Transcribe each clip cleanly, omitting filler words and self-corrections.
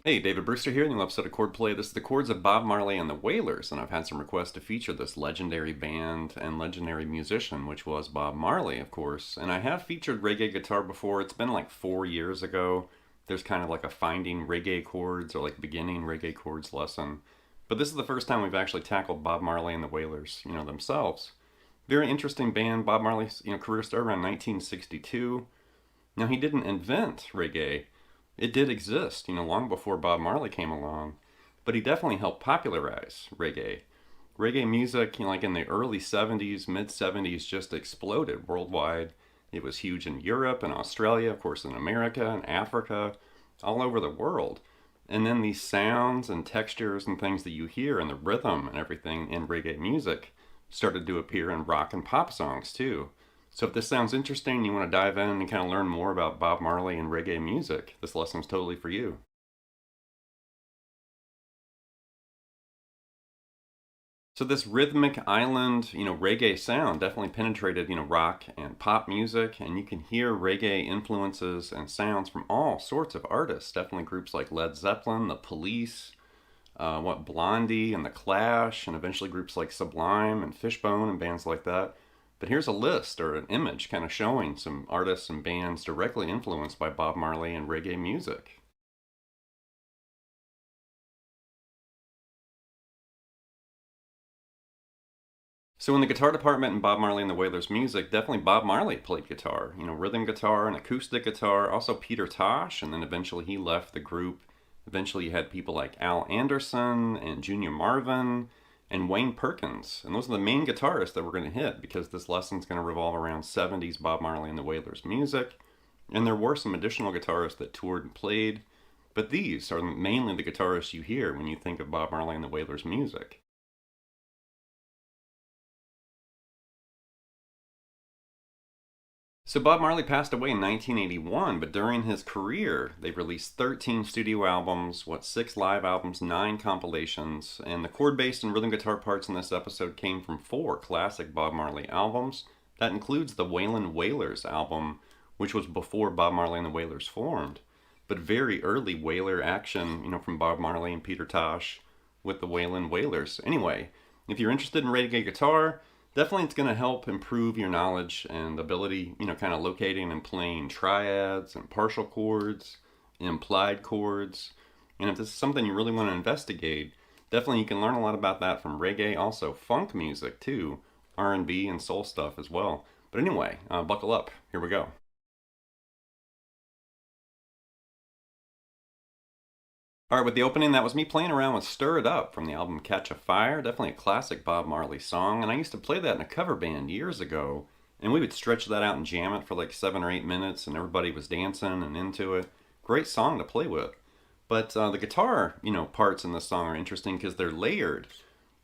Hey, David Brewster here, new episode of Chordplay. This is the chords of Bob Marley and the Wailers, and I've had some requests to feature this legendary band and legendary musician, which was Bob Marley, of course. And I have featured reggae guitar before. It's been like 4 years ago. There's kind of like a finding reggae chords or like beginning reggae chords lesson. But this is the first time we've actually tackled Bob Marley and the Wailers, themselves. Very interesting band. Bob Marley's, career started around 1962. Now, he didn't invent reggae. It did exist, long before Bob Marley came along, but he definitely helped popularize reggae. Reggae music, like in the early 70s, mid 70s, just exploded worldwide. It was huge in Europe and Australia, of course in America and Africa, all over the world. And then these sounds and textures and things that you hear and the rhythm and everything in reggae music started to appear in rock and pop songs too. So if this sounds interesting, you want to dive in and kind of learn more about Bob Marley and reggae music, this lesson's totally for you. So this rhythmic island, reggae sound definitely penetrated, rock and pop music, and you can hear reggae influences and sounds from all sorts of artists. Definitely groups like Led Zeppelin, The Police, Blondie and The Clash, and eventually groups like Sublime and Fishbone and bands like that. But here's a list or an image kind of showing some artists and bands directly influenced by Bob Marley and reggae music. So in the guitar department in Bob Marley and the Wailers music, definitely Bob Marley played guitar, rhythm guitar and acoustic guitar, also Peter Tosh, and then eventually he left the group. Eventually you had people like Al Anderson and Junior Marvin and Wayne Perkins, and those are the main guitarists that we're going to hit because this lesson's going to revolve around 70s Bob Marley and the Wailers music. And there were some additional guitarists that toured and played, but these are mainly the guitarists you hear when you think of Bob Marley and the Wailers music. So Bob Marley passed away in 1981, but during his career, they released 13 studio albums, 6 live albums, 9 compilations, and the chord-based and rhythm guitar parts in this episode came from 4 classic Bob Marley albums. That includes the Waylon Wailers album, which was before Bob Marley and the Wailers formed, but very early Wailer action, from Bob Marley and Peter Tosh with the Waylon Wailers. Anyway, if you're interested in reggae guitar, definitely it's going to help improve your knowledge and ability, kind of locating and playing triads and partial chords, implied chords. And if this is something you really want to investigate, definitely you can learn a lot about that from reggae, also funk music too, R&B and soul stuff as well. But anyway, buckle up. Here we go. Alright, with the opening, that was me playing around with Stir It Up from the album Catch a Fire. Definitely a classic Bob Marley song, and I used to play that in a cover band years ago, and we would stretch that out and jam it for like 7 or 8 minutes, and everybody was dancing and into it. Great song to play with. But the guitar, parts in this song are interesting because they're layered,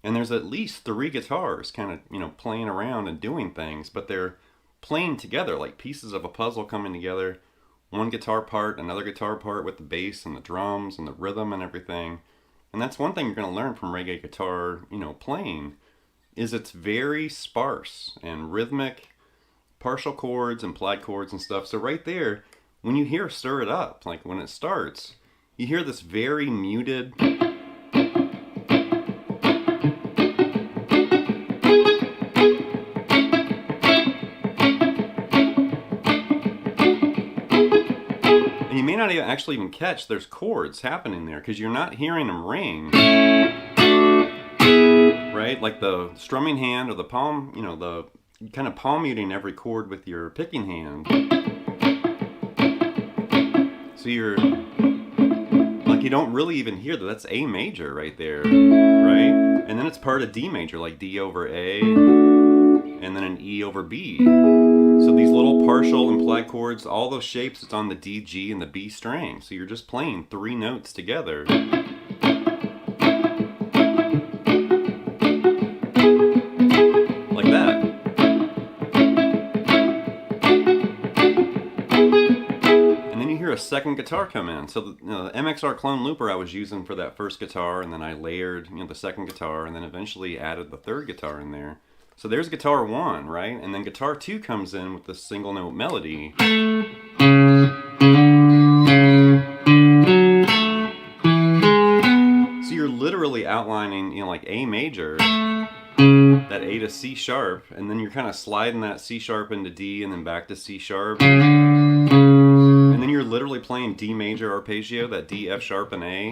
and there's at least 3 guitars kind of, playing around and doing things, but they're playing together like pieces of a puzzle coming together. One guitar part, another guitar part with the bass and the drums and the rhythm and everything. And that's one thing you're going to learn from reggae guitar, playing, is it's very sparse and rhythmic, partial chords, implied chords and stuff. So right there, when you hear Stir It Up, like when it starts, you hear this very muted, not actually even catch there's chords happening there because you're not hearing them ring, right? Like the strumming hand or the palm, the kind of palm muting every chord with your picking hand. So you're, like, you don't really even hear that. That's A major right there, right? And then it's part of D major, like D over A, and then an E over B. So these little partial implied chords, all those shapes, it's on the D, G, and the B string. So you're just playing 3 notes together. Like that. And then you hear a second guitar come in. So the MXR clone looper I was using for that first guitar, and then I layered the second guitar, and then eventually added the third guitar in there. So there's guitar 1, right? And then guitar 2 comes in with this single note melody. So you're literally outlining, like A major, that A to C sharp, and then you're kind of sliding that C sharp into D and then back to C sharp. And then you're literally playing D major arpeggio, that D, F sharp, and A.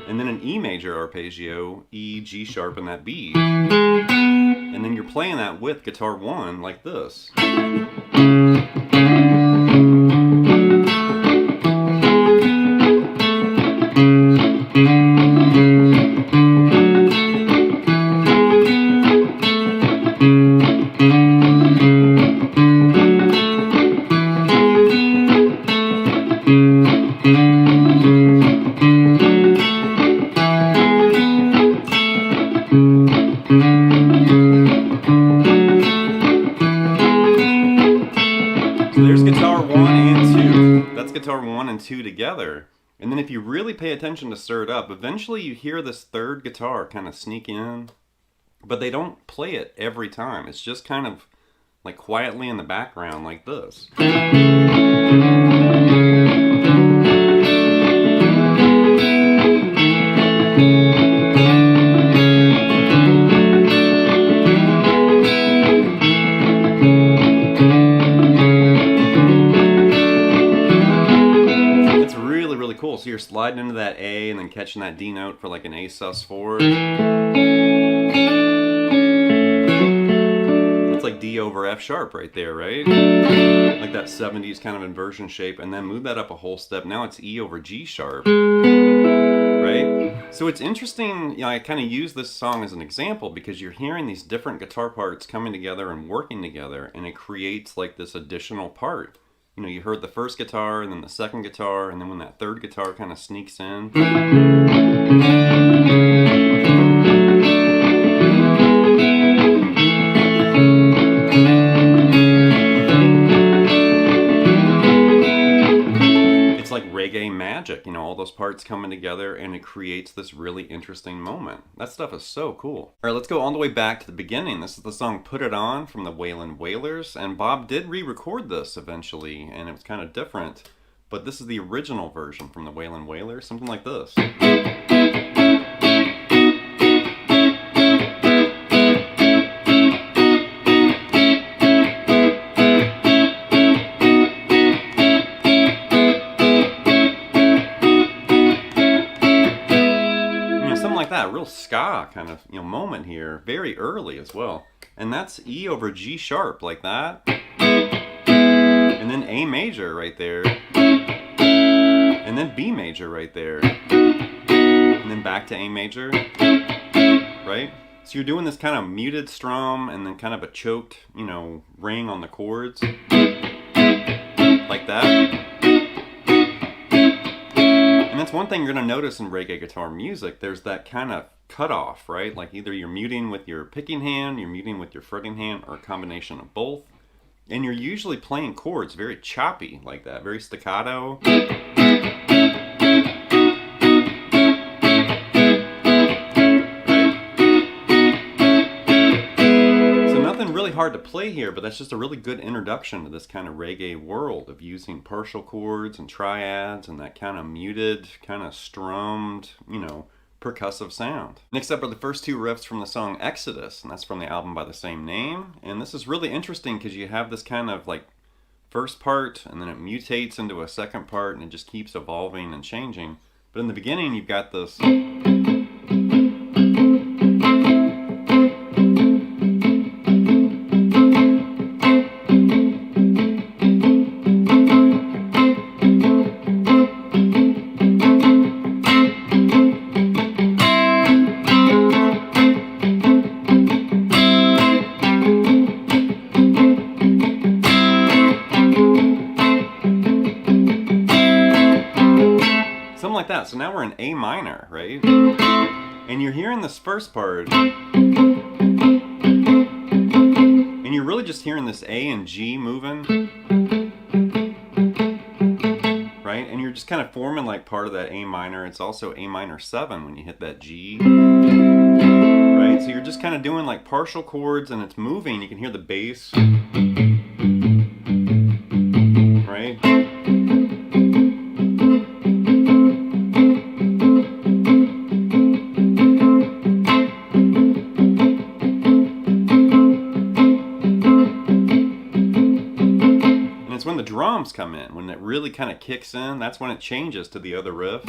And then an E major arpeggio, E, G sharp, and that B. And then you're playing that with guitar 1 like this. Guitar 1 and 2 together. And then if you really pay attention to stir it up, eventually you hear this third guitar kind of sneak in, but they don't play it every time. It's just kind of like quietly in the background like this. Cool. So you're sliding into that A and then catching that D note for like an A sus4. That's like D over F sharp right there, right? Like that 70s kind of inversion shape, and then move that up a whole step. Now it's E over G sharp, right? So it's interesting, I kind of use this song as an example because you're hearing these different guitar parts coming together and working together, and it creates like this additional part. You heard the first guitar, and then the second guitar, and then when that third guitar kind of sneaks in. It's like reggae magic, all those parts coming together, and it creates this really interesting moment. That stuff is so cool. All right, let's go all the way back to the beginning. This is the song Put It On from the Wailers, and Bob did re-record this eventually, and it was kind of different, but this is the original version from the Wailers, something like this. Real ska kind of moment here, very early as well, and that's E over G sharp like that, and then A major right there, and then B major right there, and then back to A major, right? So you're doing this kind of muted strum and then kind of a choked, ring on the chords like that. And that's one thing you're going to notice in reggae guitar music. There's that kind of cutoff, right? Like either you're muting with your picking hand, you're muting with your fretting hand, or a combination of both. And you're usually playing chords very choppy like that, very staccato. Really hard to play here, but that's just a really good introduction to this kind of reggae world of using partial chords and triads and that kind of muted, kind of strummed, percussive sound. Next up are the first 2 riffs from the song Exodus, and that's from the album by the same name. And this is really interesting because you have this kind of like first part, and then it mutates into a second part, and it just keeps evolving and changing. But in the beginning, you've got this. Something like that. So now we're in A minor, right? And you're hearing this first part, and you're really just hearing this A and G moving, right? And you're just kind of forming like part of that A minor. It's also A minor 7 when you hit that G, right? So you're just kind of doing like partial chords, and it's moving. You can hear the bass, right? When the drums come in, when it really kind of kicks in, that's when it changes to the other riff.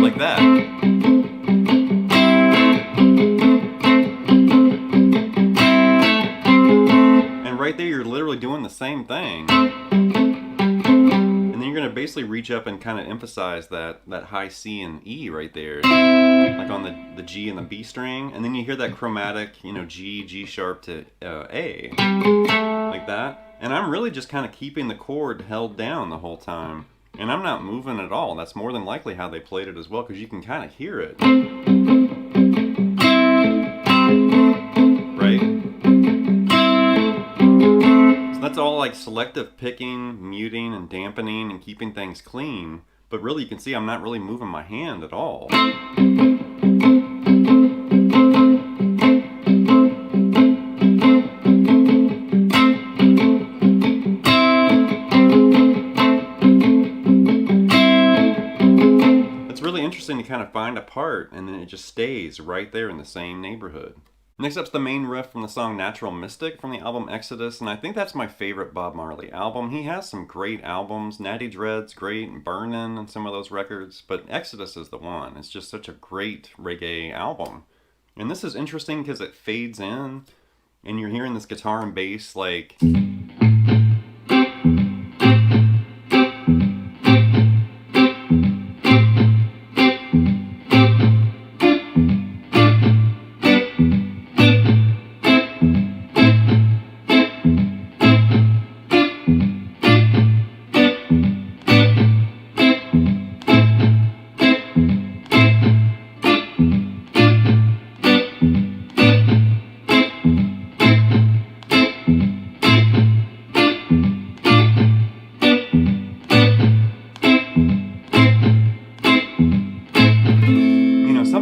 Like that. And right there, you're literally doing the same thing. And then you're going to basically reach up and kind of emphasize that high C and E right there. Like on the G and the B string, and then you hear that chromatic, you know, G sharp to A, like that. And I'm really just kind of keeping the chord held down the whole time, and I'm not moving at all. That's more than likely how they played it as well, because you can kind of hear it, right? So that's all like selective picking, muting, and dampening, and keeping things clean. But really, you can see I'm not really moving my hand at all. It's really interesting to kind of find a part, and then it just stays right there in the same neighborhood. Next up's the main riff from the song Natural Mystic from the album Exodus, and I think that's my favorite Bob Marley album. He has some great albums. Natty Dread's great, and Burnin' and some of those records, but Exodus is the one. It's just such a great reggae album. And this is interesting because it fades in, and you're hearing this guitar and bass like...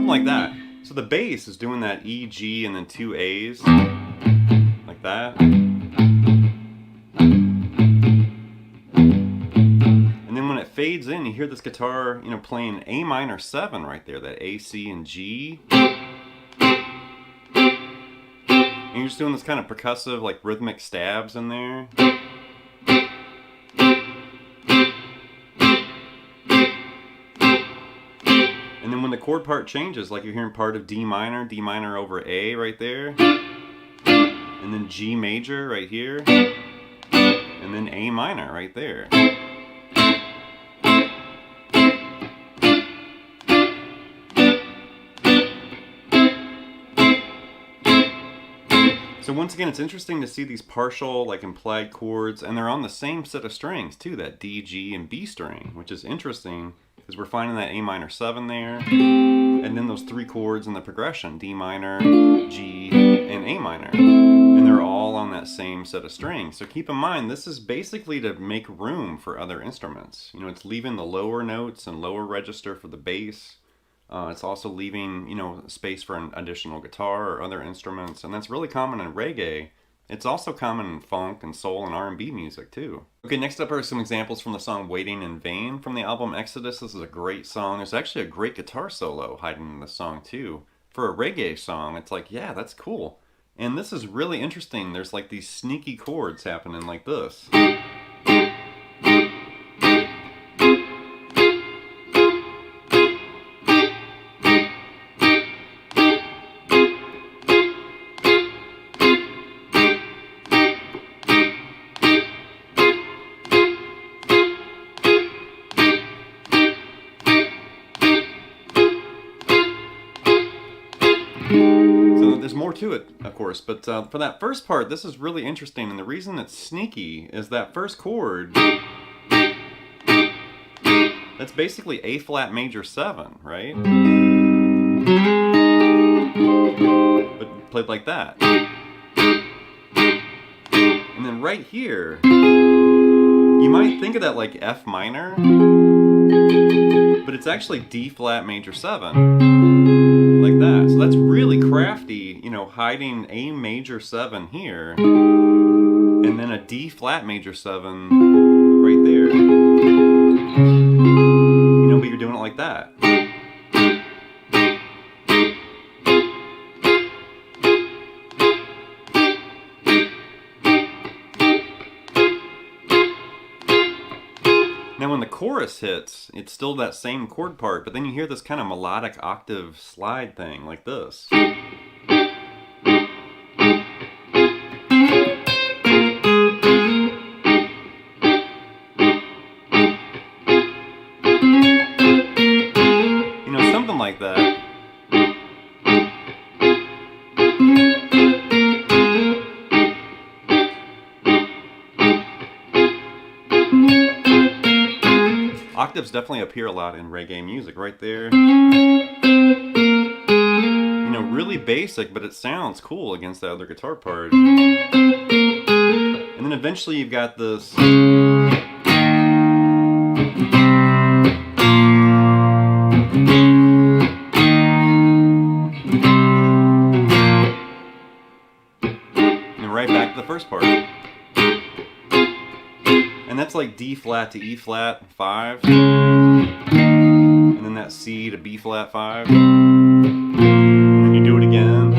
like that. So the bass is doing that E, G, and then 2 A's, like that. And then when it fades in, you hear this guitar, you know, playing A minor 7 right there, that A, C, and G. And you're just doing this kind of percussive, like rhythmic stabs in there. And then when the chord part changes, like you're hearing part of D minor over A right there, and then G major right here, and then A minor right there. So once again, it's interesting to see these partial, like implied chords, and they're on the same set of strings too, that D, G, and B string, which is interesting because we're finding that A minor 7 there, and then those 3 chords in the progression, D minor, G, and A minor, and they're all on that same set of strings. So keep in mind, this is basically to make room for other instruments. You know, it's leaving the lower notes and lower register for the bass. It's also leaving, you know, space for an additional guitar or other instruments, and that's really common in reggae. It's also common in funk and soul and R&B music too. Okay, next up are some examples from the song Waiting in Vain from the album Exodus. This is a great song. There's actually a great guitar solo hiding in this song too. For a reggae song, it's like, yeah, that's cool. And this is really interesting. There's like these sneaky chords happening like this. there's more to it, of course, but for that first part, this is really interesting, and the reason it's sneaky is that first chord, that's basically A flat major 7, right? But played like that. And then right here, you might think of that like F minor, but it's actually D flat major 7, like that. So that's really crafty, you know, hiding A major 7 here, and then a D flat major 7 right there. You know, but you're doing it like that. Now when the chorus hits, it's still that same chord part, but then you hear this kind of melodic octave slide thing, like this. You know, something like that. Octaves definitely appear a lot in reggae music, right there. You know, really basic, but it sounds cool against that other guitar part. And then eventually you've got this. And right back to the first part. And that's like D flat to E flat 5, and then that C to B flat 5, and then you do it again.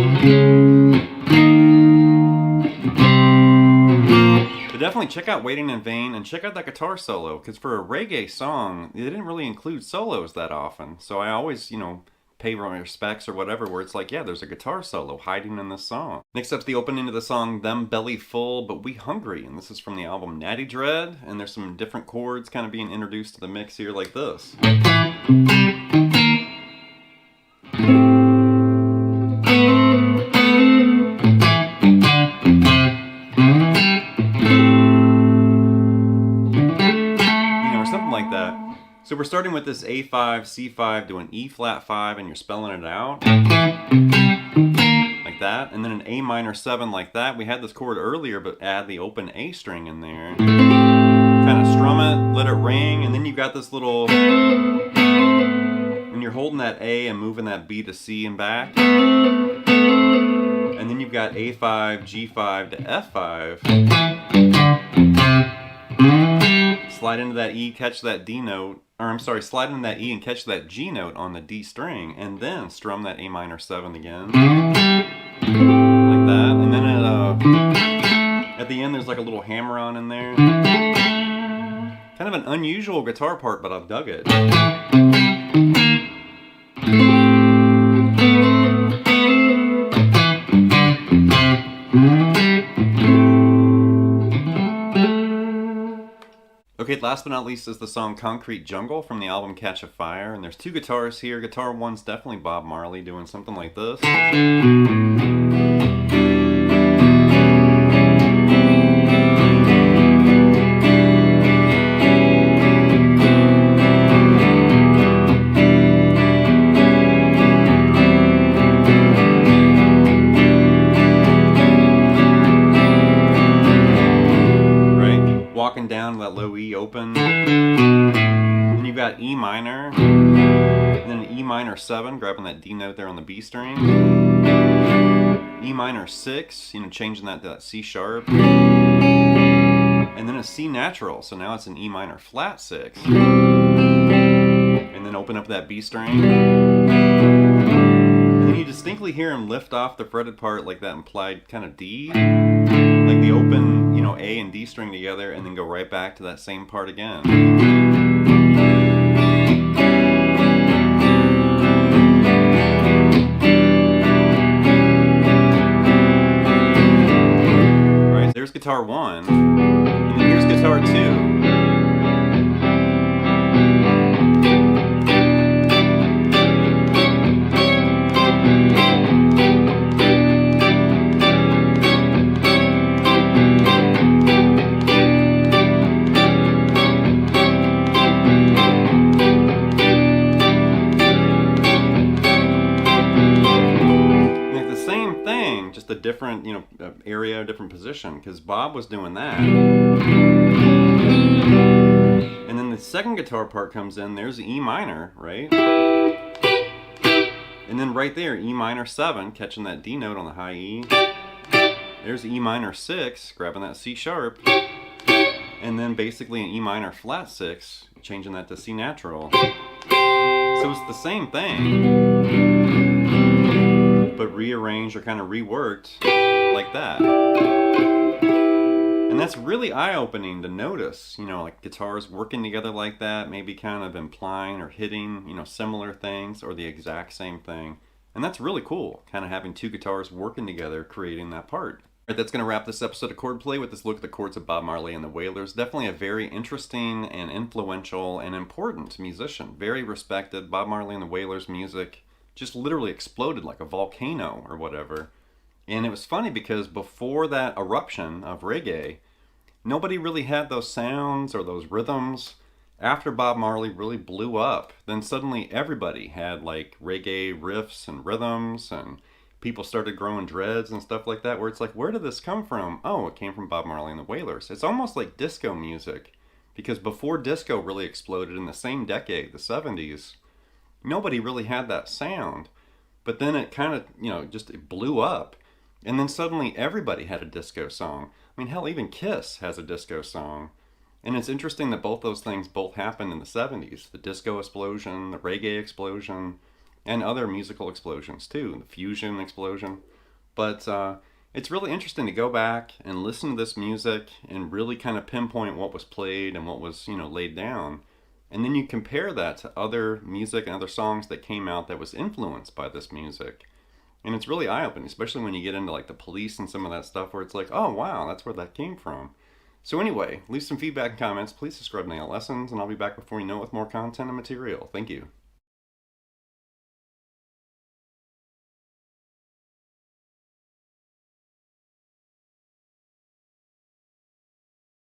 But definitely check out Waiting in Vain and check out that guitar solo, because for a reggae song, they didn't really include solos that often. So I always, you know, pay my respects or whatever, where it's like, yeah, there's a guitar solo hiding in this song. Next up's the opening to the song Them Belly Full But We Hungry, and this is from the album Natty Dread, and there's some different chords kind of being introduced to the mix here like this. You know, or something like that. So we're starting with this A5, C5 to an E flat 5, and you're spelling it out like that, and then an A minor 7 like that. We had this chord earlier, but add the open A string in there. Kind of strum it, let it ring, and then you've got this little, when you're holding that A and moving that B to C and back, and then you've got A5, G5 to F5. Slide into that E, catch that D note, or I'm sorry, slide into that E and catch that G note on the D string, and then strum that A minor 7 again, like that. And then at the end there's like a little hammer-on in there. Kind of an unusual guitar part, but I've dug it. Okay, last but not least is the song Concrete Jungle from the album Catch a Fire, and there's two guitars here. Guitar one's definitely Bob Marley doing something like this. Walking down that low E open, then you've got E minor, and then an E minor 7, grabbing that D note there on the B string, E minor 6, you know, changing that to that C sharp, and then a C natural, so now it's an E minor flat 6, and then open up that B string, and then you distinctly hear him lift off the fretted part like that implied kind of D, like the open, you know, A and D string together, and then go right back to that same part again. Alright, there's guitar 1, and then here's guitar 2. different, area, different position, because Bob was doing that. And then the second guitar part comes in, there's the E minor, right? And then right there, E minor 7, catching that D note on the high E. There's E minor 6, grabbing that C sharp. And then basically an E minor flat 6, changing that to C natural. So it's the same thing, but rearranged or kind of reworked like that. And that's really eye-opening to notice, like guitars working together like that, maybe kind of implying or hitting, similar things or the exact same thing. And that's really cool, kind of having two guitars working together, creating that part. All right, that's going to wrap this episode of Chordplay with this look at the chords of Bob Marley and the Wailers. Definitely a very interesting and influential and important musician. Very respected. Bob Marley and the Wailers music just literally exploded like a volcano or whatever. And it was funny because before that eruption of reggae, nobody really had those sounds or those rhythms. After Bob Marley really blew up, then suddenly everybody had like reggae riffs and rhythms, and people started growing dreads and stuff like that, where it's like, where did this come from? Oh, it came from Bob Marley and the Wailers. It's almost like disco music, because before disco really exploded in the same decade, the 70s, nobody really had that sound. But then it kind of, it blew up. And then suddenly everybody had a disco song. I mean, hell, even Kiss has a disco song. And it's interesting that both those things both happened in the 70s. The disco explosion, the reggae explosion, and other musical explosions too, the fusion explosion. But it's really interesting to go back and listen to this music and really kind of pinpoint what was played and what was, laid down. And then you compare that to other music and other songs that came out that was influenced by this music. And it's really eye-opening, especially when you get into like the Police and some of that stuff where it's like, oh wow, that's where that came from. So anyway, leave some feedback and comments. Please subscribe to Nail Lessons, and I'll be back before you know it with more content and material. Thank you.